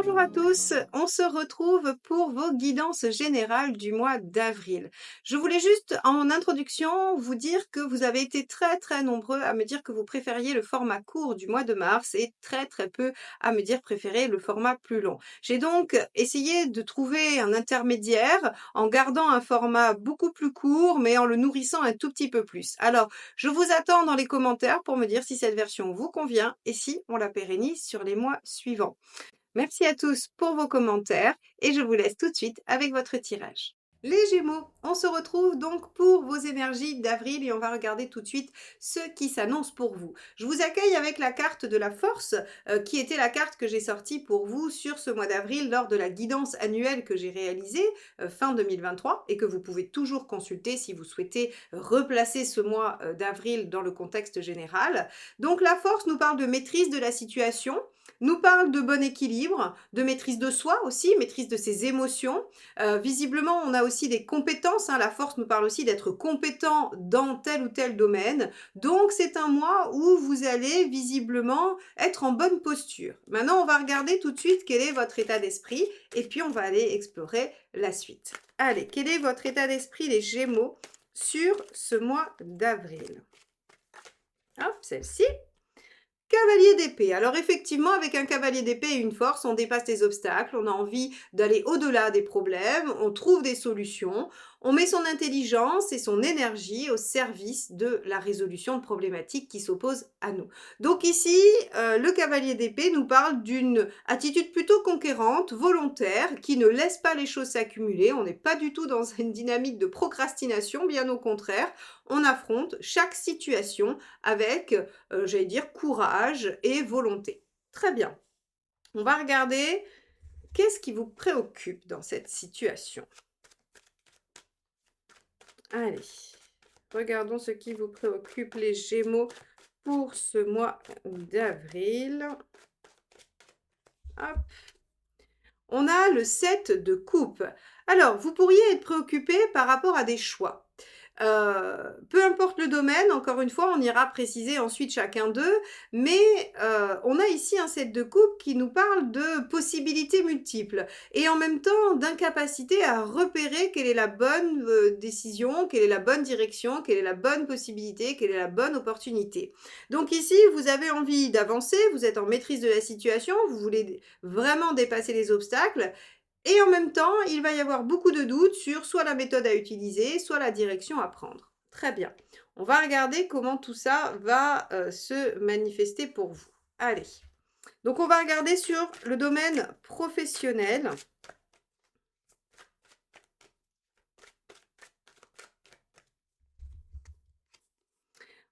Bonjour à tous, on se retrouve pour vos guidances générales du mois d'avril. Je voulais juste en introduction vous dire que vous avez été très nombreux à me dire que vous préfériez le format court du mois de mars et très peu à me dire préférer le format plus long. J'ai donc essayé de trouver un intermédiaire en gardant un format beaucoup plus court mais en le nourrissant un tout petit peu plus. Alors, je vous attends dans les commentaires pour me dire si cette version vous convient et si on la pérennise sur les mois suivants. Merci à tous pour vos commentaires et je vous laisse tout de suite avec votre tirage. Les Gémeaux, on se retrouve donc pour vos énergies d'avril et on va regarder tout de suite ce qui s'annonce pour vous. Je vous accueille avec la carte de la force qui était la carte que j'ai sortie pour vous sur ce mois d'avril lors de la guidance annuelle que j'ai réalisée fin 2023 et que vous pouvez toujours consulter si vous souhaitez replacer ce mois d'avril dans le contexte général. Donc la force nous parle de maîtrise de la situation, nous parle de bon équilibre, de maîtrise de soi aussi, maîtrise de ses émotions. Visiblement, on a aussi des compétences. La force nous parle aussi d'être compétent dans tel ou tel domaine. Donc, c'est un mois où vous allez visiblement être en bonne posture. Maintenant, on va regarder tout de suite quel est votre état d'esprit et puis on va aller explorer la suite. Allez, quel est votre état d'esprit, les Gémeaux, sur ce mois d'avril? Hop, celle-ci. Cavalier d'épée. Alors effectivement, avec un cavalier d'épée et une force, on dépasse les obstacles, on a envie d'aller au-delà des problèmes, on trouve des solutions, on met son intelligence et son énergie au service de la résolution de problématiques qui s'opposent à nous. Donc ici, le cavalier d'épée nous parle d'une attitude plutôt conquérante, volontaire, qui ne laisse pas les choses s'accumuler. On n'est pas du tout dans une dynamique de procrastination, bien au contraire. On affronte chaque situation avec j'allais dire courage et volonté. Très bien. On va regarder qu'est-ce qui vous préoccupe dans cette situation. Allez, regardons ce qui vous préoccupe, les Gémeaux, pour ce mois d'avril. Hop. On a le 7 de coupe. Alors, vous pourriez être préoccupé par rapport à des choix. Peu importe le domaine, encore une fois, on ira préciser ensuite chacun d'eux, mais on a ici un 7 de coupe qui nous parle de possibilités multiples et en même temps d'incapacité à repérer quelle est la bonne décision, quelle est la bonne direction, quelle est la bonne possibilité, quelle est la bonne opportunité. Donc ici, vous avez envie d'avancer, vous êtes en maîtrise de la situation, vous voulez vraiment dépasser les obstacles, et en même temps, il va y avoir beaucoup de doutes sur soit la méthode à utiliser, soit la direction à prendre. Très bien. On va regarder comment tout ça va se manifester pour vous. Allez. Donc, on va regarder sur le domaine professionnel.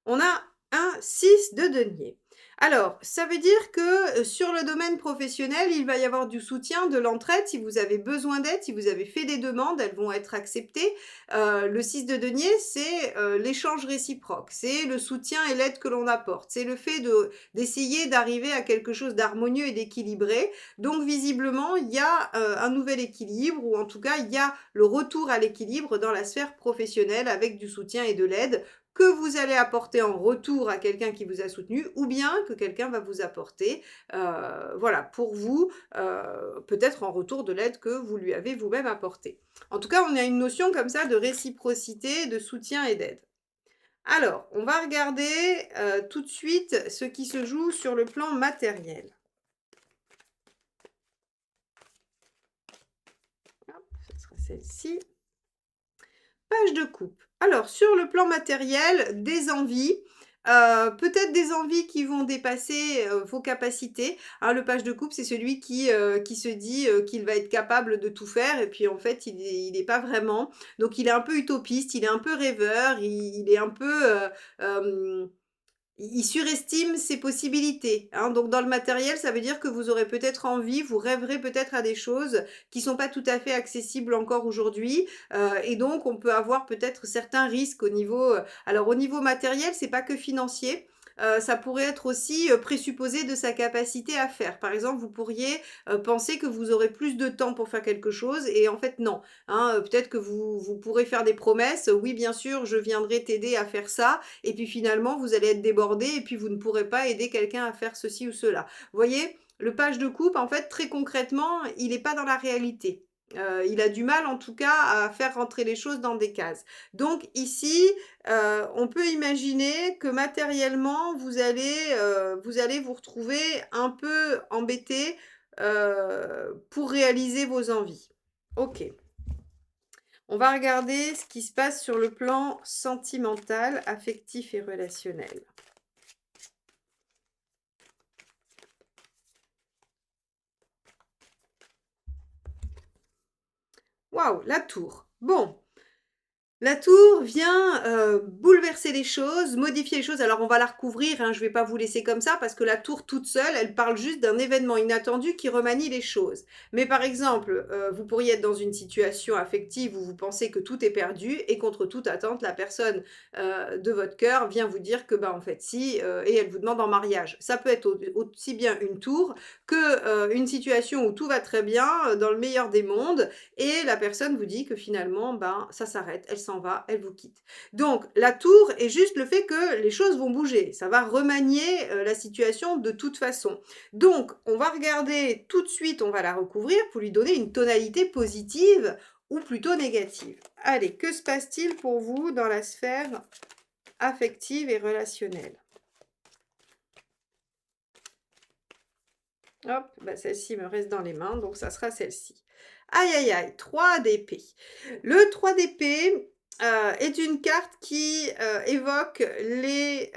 On a un 6 de denier. Alors, ça veut dire que sur le domaine professionnel, il va y avoir du soutien, de l'entraide. Si vous avez besoin d'aide, si vous avez fait des demandes, elles vont être acceptées. Le 6 de denier, c'est l'échange réciproque, c'est le soutien et l'aide que l'on apporte, c'est le fait d'essayer d'arriver à quelque chose d'harmonieux et d'équilibré. Donc, visiblement, il y a un nouvel équilibre, ou en tout cas, il y a le retour à l'équilibre dans la sphère professionnelle avec du soutien et de l'aide que vous allez apporter en retour à quelqu'un qui vous a soutenu, ou bien que quelqu'un va vous apporter, voilà, pour vous, peut-être en retour de l'aide que vous lui avez vous-même apportée. En tout cas, on a une notion comme ça de réciprocité, de soutien et d'aide. Alors, on va regarder tout de suite ce qui se joue sur le plan matériel. Hop, ce sera celle-ci. Page de coupe. Alors, sur le plan matériel, des envies, peut-être des envies qui vont dépasser vos capacités. Le page de coupe, c'est celui qui se dit qu'il va être capable de tout faire et puis en fait, il est pas vraiment. Donc, il est un peu utopiste, il est un peu rêveur, il est un peu... il surestime ses possibilités, donc dans le matériel, ça veut dire que vous aurez peut-être envie, vous rêverez peut-être à des choses qui sont pas tout à fait accessibles encore aujourd'hui, et donc on peut avoir peut-être certains risques au niveau, alors au niveau matériel, c'est pas que financier, ça pourrait être aussi, présupposé de sa capacité à faire. Par exemple, vous pourriez, penser que vous aurez plus de temps pour faire quelque chose et en fait non, hein. Peut-être que vous pourrez faire des promesses: «Oui, bien sûr, je viendrai t'aider à faire ça» et puis finalement vous allez être débordé et puis vous ne pourrez pas aider quelqu'un à faire ceci ou cela. Vous voyez? Le page de coupe, en fait, très concrètement, il est pas dans la réalité. Il a du mal, en tout cas, à faire rentrer les choses dans des cases. Donc ici, on peut imaginer que matériellement, vous allez vous retrouver un peu embêté, pour réaliser vos envies. OK. On va regarder ce qui se passe sur le plan sentimental, affectif et relationnel. Waouh, la tour. Bon, la tour vient, bouleverser les choses, modifier les choses. Alors on va la recouvrir, hein, je vais pas vous laisser comme ça parce que la tour toute seule, elle parle juste d'un événement inattendu qui remanie les choses. Mais par exemple, vous pourriez être dans une situation affective où vous pensez que tout est perdu et contre toute attente, la personne, de votre cœur vient vous dire que, bah, en fait si, et elle vous demande en mariage. Ça peut être aussi bien une tour que, une situation où tout va très bien, dans le meilleur des mondes et la personne vous dit que finalement, ben, ça s'arrête, elle s'en va, elle vous quitte. Donc la tour est juste le fait que les choses vont bouger, ça va remanier, la situation de toute façon. Donc on va regarder tout de suite, on va la recouvrir pour lui donner une tonalité positive ou plutôt négative. Allez, que se passe-t-il pour vous dans la sphère affective et relationnelle? Hop, bah celle-ci me reste dans les mains, donc ça sera celle-ci. Aïe, aïe, aïe, 3 d'épée. Le 3 d'épée, est une carte qui, évoque les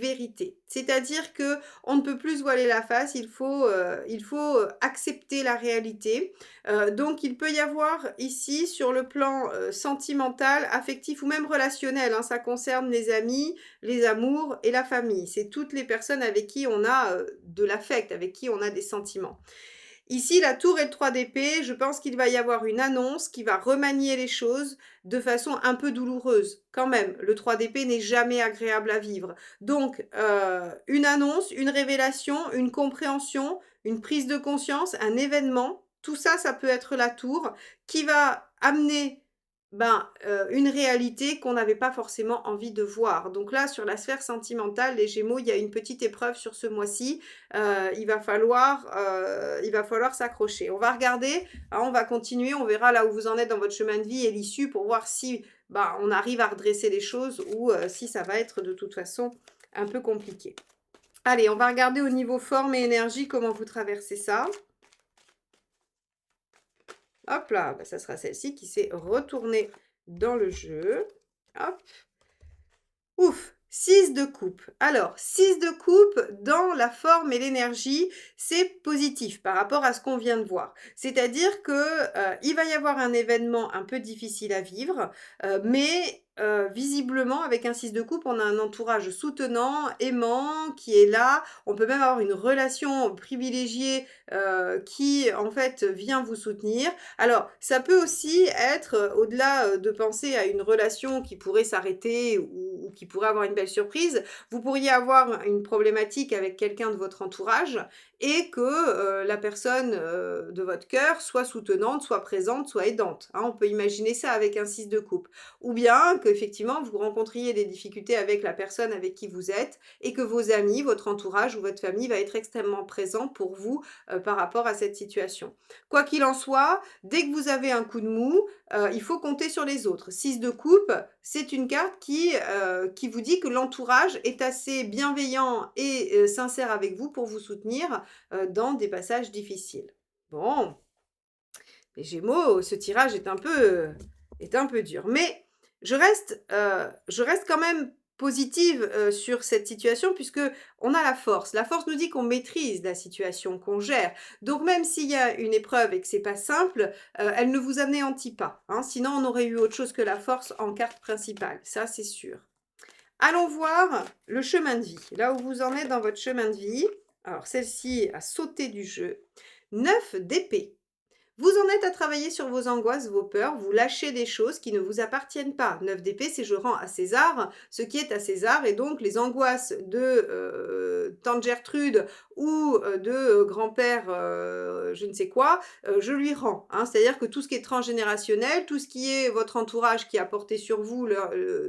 vérités. C'est-à-dire que on ne peut plus se voiler la face, il faut, accepter la réalité. Donc il peut y avoir ici, sur le plan, sentimental, affectif ou même relationnel, hein, ça concerne les amis, les amours et la famille. C'est toutes les personnes avec qui on a, de l'affect, avec qui on a des sentiments. Ici, la tour et le 3 d'épée, je pense qu'il va y avoir une annonce qui va remanier les choses de façon un peu douloureuse. Quand même, le 3 d'épée n'est jamais agréable à vivre. Donc, une annonce, une révélation, une compréhension, une prise de conscience, un événement, tout ça, ça peut être la tour qui va amener, ben, une réalité qu'on n'avait pas forcément envie de voir. Donc là, sur la sphère sentimentale, les Gémeaux, il y a une petite épreuve sur ce mois-ci. Il va falloir s'accrocher. On va regarder, hein, on va continuer, on verra là où vous en êtes dans votre chemin de vie et l'issue pour voir si, bah, on arrive à redresser les choses ou si ça va être de toute façon un peu compliqué. Allez, on va regarder au niveau forme et énergie comment vous traversez ça. Hop là, bah, ça sera celle-ci qui s'est retournée dans le jeu. Hop. Ouf, 6 de coupe. Alors, 6 de coupe dans la forme et l'énergie, c'est positif par rapport à ce qu'on vient de voir. C'est-à-dire que, il va y avoir un événement un peu difficile à vivre, mais, visiblement avec un 6 de coupe, on a un entourage soutenant, aimant, qui est là. On peut même avoir une relation privilégiée, qui en fait vient vous soutenir. Alors, ça peut aussi être, au-delà, de penser à une relation qui pourrait s'arrêter ou qui pourrait avoir une belle surprise, vous pourriez avoir une problématique avec quelqu'un de votre entourage et que, la personne, de votre cœur soit soutenante, soit présente, soit aidante, hein. On peut imaginer ça avec un 6 de coupe. Ou bien qu'effectivement vous rencontriez des difficultés avec la personne avec qui vous êtes et que vos amis, votre entourage ou votre famille va être extrêmement présent pour vous, par rapport à cette situation. Quoi qu'il en soit, dès que vous avez un coup de mou, il faut compter sur les autres. 6 de coupe, c'est une carte qui vous dit que l'entourage est assez bienveillant et sincère avec vous pour vous soutenir, dans des passages difficiles. Bon, les Gémeaux, ce tirage est un peu dur. Mais je reste quand même positive, sur cette situation puisque on a la force. La force nous dit qu'on maîtrise la situation, qu'on gère. Donc même s'il y a une épreuve et que c'est pas simple, elle ne vous anéantit pas, hein. Sinon on aurait eu autre chose que la force en carte principale, ça c'est sûr. Allons voir le chemin de vie, là où vous en êtes dans votre chemin de vie. Alors celle-ci a sauté du jeu. 9 d'épée. Vous en êtes à travailler sur vos angoisses, vos peurs, vous lâchez des choses qui ne vous appartiennent pas. 9 d'épée, c'est je rends à César ce qui est à César, et donc les angoisses de tante Gertrude ou de grand-père je ne sais quoi, je lui rends. Hein. C'est-à-dire que tout ce qui est transgénérationnel, tout ce qui est votre entourage qui a porté sur vous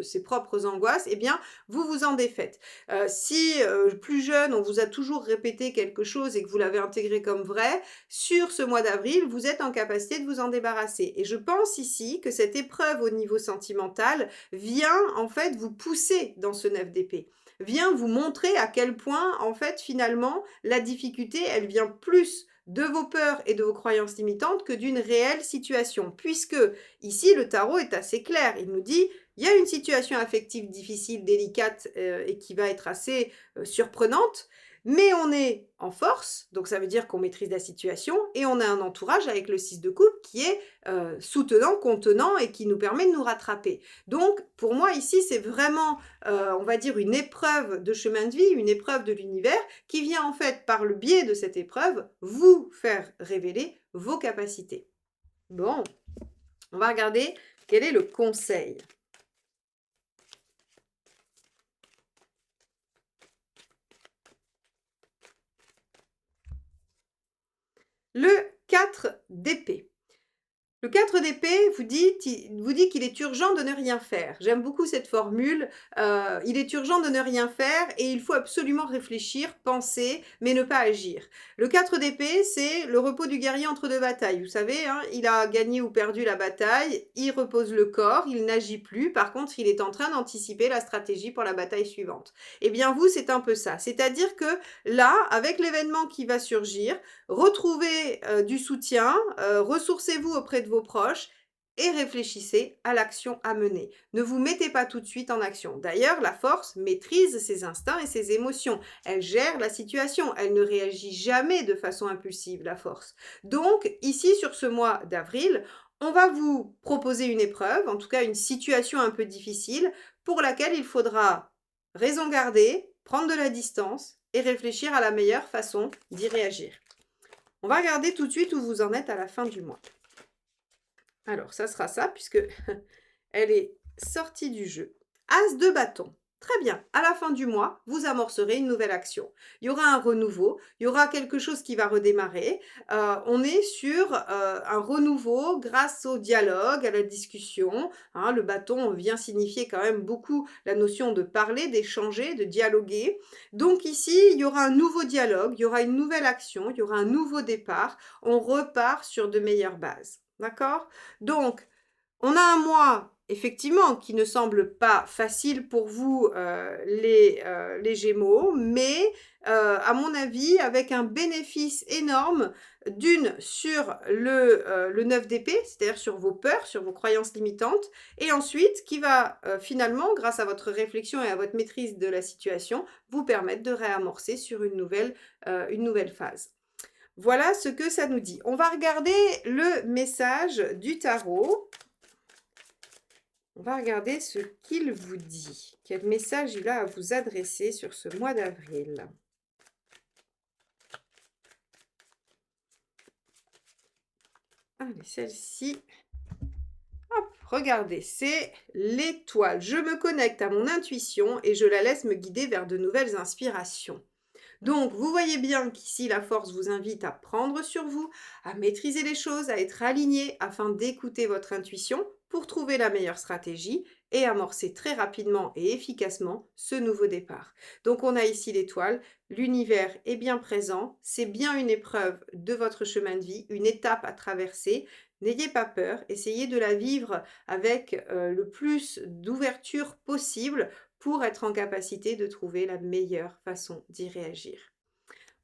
ses propres angoisses, eh bien, vous vous en défaites. Si plus jeune, on vous a toujours répété quelque chose et que vous l'avez intégré comme vrai, sur ce mois d'avril, vous êtes en capacité de vous en débarrasser. Et je pense ici que cette épreuve au niveau sentimental vient en fait vous pousser dans ce 9 d'épée, vient vous montrer à quel point en fait finalement la difficulté elle vient plus de vos peurs et de vos croyances limitantes que d'une réelle situation, puisque ici le tarot est assez clair, il nous dit il y a une situation affective difficile, délicate et qui va être assez surprenante, mais on est en force, donc ça veut dire qu'on maîtrise la situation, et on a un entourage avec le 6 de coupe qui est soutenant, contenant et qui nous permet de nous rattraper. Donc pour moi ici c'est vraiment, on va dire, une épreuve de chemin de vie, une épreuve de l'univers qui vient en fait par le biais de cette épreuve vous faire révéler vos capacités. Bon, on va regarder quel est le conseil. Le 4 d'épée. Le 4 d'épée vous dit qu'il est urgent de ne rien faire. J'aime beaucoup cette formule. Il est urgent de ne rien faire et il faut absolument réfléchir, penser, mais ne pas agir. Le 4 d'épée, c'est le repos du guerrier entre deux batailles. Vous savez, hein, il a gagné ou perdu la bataille, il repose le corps, il n'agit plus. Par contre, il est en train d'anticiper la stratégie pour la bataille suivante. Eh bien, vous, c'est un peu ça. C'est-à-dire que là, avec l'événement qui va surgir, retrouvez du soutien, ressourcez-vous auprès de vos proches et réfléchissez à l'action à mener. Ne vous mettez pas tout de suite en action. D'ailleurs, la force maîtrise ses instincts et ses émotions. Elle gère la situation. Elle ne réagit jamais de façon impulsive, la force. Donc, ici, sur ce mois d'avril, on va vous proposer une épreuve, en tout cas une situation un peu difficile, pour laquelle il faudra raison garder, prendre de la distance et réfléchir à la meilleure façon d'y réagir. On va regarder tout de suite où vous en êtes à la fin du mois. Alors, ça sera ça, puisque elle est sortie du jeu. As de bâton. Très bien. À la fin du mois, vous amorcerez une nouvelle action. Il y aura un renouveau, il y aura quelque chose qui va redémarrer. On est sur un renouveau grâce au dialogue, à la discussion. Hein, le bâton vient signifier quand même beaucoup la notion de parler, d'échanger, de dialoguer. Donc ici, il y aura un nouveau dialogue, il y aura une nouvelle action, il y aura un nouveau départ. On repart sur de meilleures bases. D'accord? Donc, on a un mois, effectivement, qui ne semble pas facile pour vous, les Gémeaux, mais à mon avis, avec un bénéfice énorme, d'une sur le 9 d'épée, c'est-à-dire sur vos peurs, sur vos croyances limitantes, et ensuite qui va finalement, grâce à votre réflexion et à votre maîtrise de la situation, vous permettre de réamorcer sur une nouvelle phase. Voilà ce que ça nous dit. On va regarder le message du tarot. On va regarder ce qu'il vous dit. Quel message il a à vous adresser sur ce mois d'avril. Allez, celle-ci. Hop, regardez, c'est l'étoile. Je me connecte à mon intuition et je la laisse me guider vers de nouvelles inspirations. Donc, vous voyez bien qu'ici, la force vous invite à prendre sur vous, à maîtriser les choses, à être aligné afin d'écouter votre intuition pour trouver la meilleure stratégie et amorcer très rapidement et efficacement ce nouveau départ. Donc, on a ici l'étoile, l'univers est bien présent, c'est bien une épreuve de votre chemin de vie, une étape à traverser. N'ayez pas peur, essayez de la vivre avec le plus d'ouverture possible pour être en capacité de trouver la meilleure façon d'y réagir.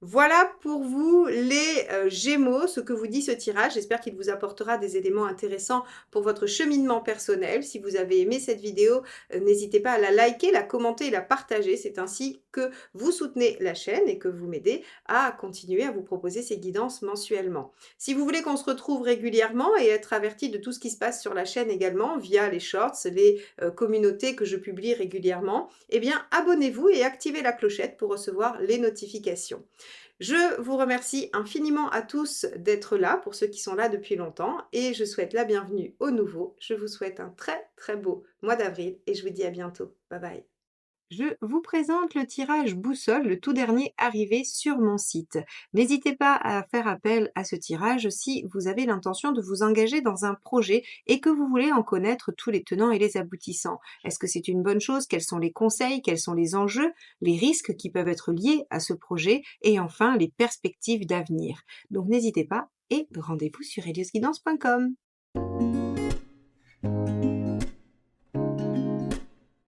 Voilà pour vous les Gémeaux, ce que vous dit ce tirage. J'espère qu'il vous apportera des éléments intéressants pour votre cheminement personnel. Si vous avez aimé cette vidéo, n'hésitez pas à la liker, la commenter et la partager. C'est ainsi que vous soutenez la chaîne et que vous m'aidez à continuer à vous proposer ces guidances mensuellement. Si vous voulez qu'on se retrouve régulièrement et être averti de tout ce qui se passe sur la chaîne également via les shorts, les communautés que je publie régulièrement, eh bien abonnez-vous et activez la clochette pour recevoir les notifications. Je vous remercie infiniment à tous d'être là, pour ceux qui sont là depuis longtemps, et je souhaite la bienvenue aux nouveaux. Je vous souhaite un très très beau mois d'avril et je vous dis à bientôt. Bye bye. Je vous présente le tirage boussole, le tout dernier arrivé sur mon site. N'hésitez pas à faire appel à ce tirage si vous avez l'intention de vous engager dans un projet et que vous voulez en connaître tous les tenants et les aboutissants. Est-ce que c'est une bonne chose? Quels sont les conseils? Quels sont les enjeux? Les risques qui peuvent être liés à ce projet? Et enfin, les perspectives d'avenir. Donc n'hésitez pas et rendez-vous sur eliosguidance.com.